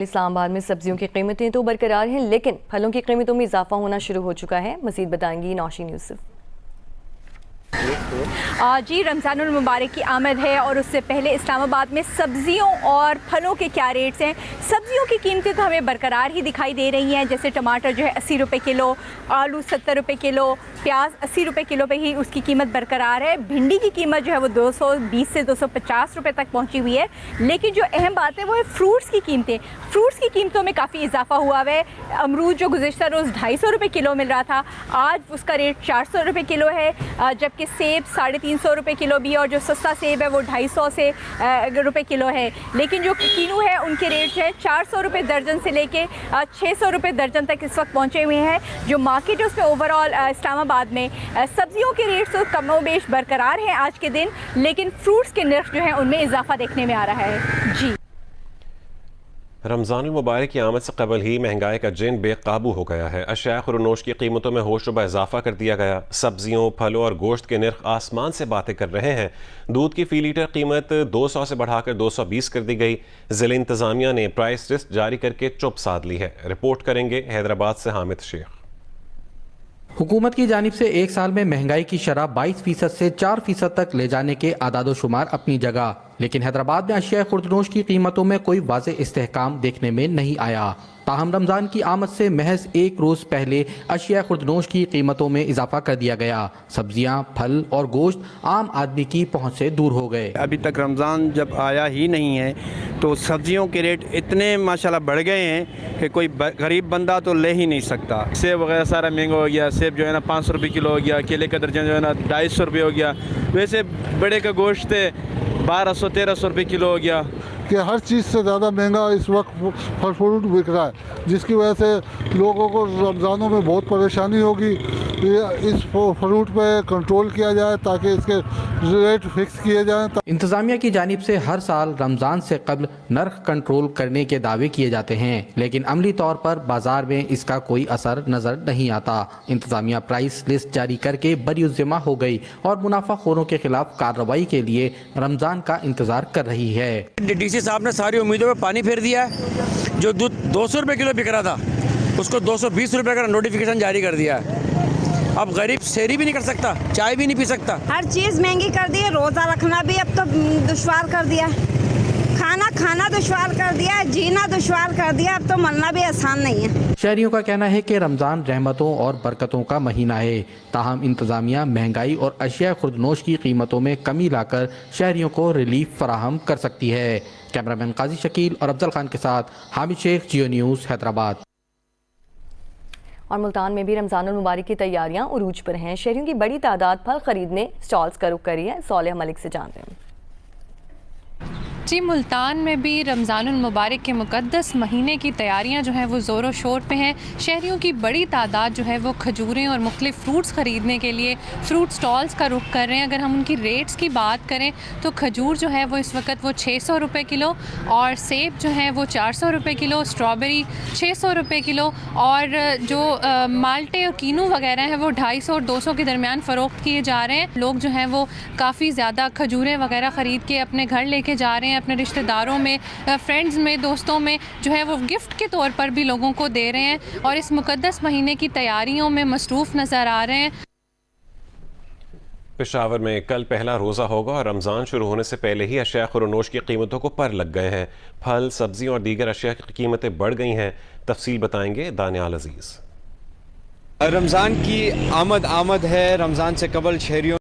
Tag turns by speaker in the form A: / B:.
A: इस्लामाबाद में सब्जियों की कीमतें तो बरकरार हैं, लेकिन फलों की कीमतों में इजाफा होना शुरू हो चुका है। मजीद बताएंगी नौशीन यूसुफ।
B: जी, रमज़ानुल मुबारक की आमद है और उससे पहले इस्लामाबाद में सब्जियों और फलों के क्या रेट्स हैं। सब्जियों की कीमतें तो हमें बरकरार ही दिखाई दे रही हैं, जैसे टमाटर जो है 80 रुपये किलो, आलू 70 रुपये किलो, प्याज 80 रुपये किलो पे ही उसकी कीमत बरकरार है। भिंडी की कीमत जो है वो 220 से 250 रुपये तक पहुँची हुई है। लेकिन जो अहम बात है वो है फ्रूट्स की कीमतें। फ्रूट्स की कीमतों में काफ़ी इजाफा हुआ है। अमरूद जो गुज़िश्ता रोज़ 250 रुपये किलो मिल रहा था, आज उसका रेट 400 रुपये किलो है, जबकि सेब 350 रुपये किलो भी, और जो सस्ता सेब है वो 250 रुपये किलो है। लेकिन जो कीनू है उनके रेट जो है 400 रुपये दर्जन से लेके 600 रुपये दर्जन तक इस वक्त पहुँचे हुए हैं। जो मार्केट है उसमें ओवरऑल इस्लामाबाद में सब्जियों के रेट तो कमोबेश बरकरार हैं आज के दिन, लेकिन फ्रूट्स के नर्ख जो है उनमें इजाफा देखने में आ रहा है। जी,
C: रमज़ानुल मुबारक की आमद से कबल ही महंगाई का जिन बेकाबू हो गया है। अशिया खुरनोश की कीमतों में होशरुबा इजाफा कर दिया गया। सब्जियों, फलों और गोश्त के नर्ख आसमान से बातें कर रहे हैं। दूध की फ़ी लीटर कीमत 200 से बढ़ाकर 220 कर दी गई। ज़िला इंतज़ामिया ने प्राइस लिस्ट जारी करके चुप साध ली है। रिपोर्ट करेंगे हैदराबाद से हामिद शेख।
D: हुकूमत की जानिब से एक साल में महंगाई की शरह 22% से 4% तक ले जाने के आदादो शुमार अपनी जगह, लेकिन हैदराबाद में अशिया खुर्दनोश की कीमतों में कोई वाज़े इस्तेहकाम देखने में नहीं आया। ताहम रमज़ान की आमद से महज एक रोज़ पहले अशिया खुर्दनोश की कीमतों में इजाफा कर दिया गया। सब्जियां, फल और गोश्त आम आदमी की पहुंच से दूर हो गए।
E: अभी तक रमज़ान जब आया ही नहीं है तो सब्जियों के रेट इतने माशाल्लाह बढ़ गए हैं कि कोई गरीब बंदा तो ले ही नहीं सकता। सेब वगैरह सारा महंगा हो गया। सेब जो है ना 500 रुपये किलो हो गया, केले का दर्जन जो है ना 250 रुपये हो गया। वैसे बड़े का गोश्त 1200-1300 रुपये किलो हो गया।
F: कि हर चीज़ से ज़्यादा महंगा इस वक्त फल फ्रूट बिक रहा है, जिसकी वजह से लोगों को रमज़ानों में बहुत परेशानी होगी। इस फ्रूट पे कंट्रोल किया जाए ताकि इसके रेट फिक्स किए जाएं।
D: इंतज़ामिया की जानिब से हर साल रमज़ान से कबल नर्ख कंट्रोल करने के दावे किए जाते हैं, लेकिन अमली तौर पर बाजार में इसका कोई असर नज़र नहीं आता। इंतज़ामिया प्राइस लिस्ट जारी करके बरीउज़्ज़िम्मा हो गई और मुनाफाखोरों के खिलाफ कार्रवाई के लिए रमज़ान का इंतज़ार कर रही है।
G: डीसी साहब ने सारी उम्मीदों पे पानी फेर दिया है। जो दूध 200 रुपये किलो बिक रहा था उसको 220 रुपये का नोटिफिकेशन जारी कर दिया है। अब गरीब सेरी भी नहीं कर सकता, चाय भी नहीं पी सकता।
H: हर चीज़ महंगी कर दी है। रोज़ा रखना भी अब तो दुश्वार कर दिया है, खाना दुश्वार कर दिया है, जीना दुश्वार कर दिया, अब तो मरना भी आसान नहीं है।
D: शहरियों का कहना है कि रमज़ान रहमतों और बरकतों का महीना है। ताहम इंतज़ामिया महंगाई और अशिया खुर्दनोश की कीमतों में कमी लाकर शहरियों को रिलीफ फराहम कर सकती है। कैमरामैन काजी शकील और अफजल खान के साथ हामिद शेख, जियो न्यूज़, हैदराबाद।
A: और मुल्तान में भी रमज़ानुल मुबारक की तैयारियां उरूज पर हैं। शहरियों की बड़ी तादाद फल खरीदने स्टॉल्स का रुख करी है। सौलेह मलिक से जानते हैं।
I: जी, मुल्तान में भी रमज़ानुल मुबारक के मुक़द्दस महीने की तैयारियां जो हैं वो ज़ोरों शोर पे हैं। शहरियों की बड़ी तादाद जो है वो खजूरें और मुख्तलिफ़ फ्रूट्स ख़रीदने के लिए फ्रूट स्टॉल्स का रुख कर रहे हैं। अगर हम उनकी रेट्स की बात करें तो खजूर जो है वो इस वक्त वो 600 रुपये किलो, और सेब जो है वो 400 रुपये किलो, स्ट्रॉबेरी 600 रुपये किलो, और जो माल्टे और कीनू वगैरह हैं वो 250 और 200 के दरमियान फ़रोख्त किए जा रहे हैं। लोग जो हैं वो काफ़ी ज़्यादा खजूरें वगैरह ख़रीद के अपने घर लेके जा रहे हैं, अपने रिश्तेदारों में, फ्रेंड्स में, दोस्तों में जो है वो गिफ्ट के तौर पर भी लोगों को दे रहे हैं और इस मुक़द्दस महीने की तैयारियों में मसरूफ़ नज़र आ रहे हैं।
C: पेशावर में कल पहला रोज़ा होगा और रमज़ान शुरू होने से पहले ही अशिया खुरनोश की कीमतों को पर लग गए हैं। फल, सब्जी और दीगर अशिया की कीमतें बढ़ गई हैं। तफसील बताएंगे दानियाल अजीज़।
E: रमज़ान की आमद है। रमज़ान से कबल शहरियों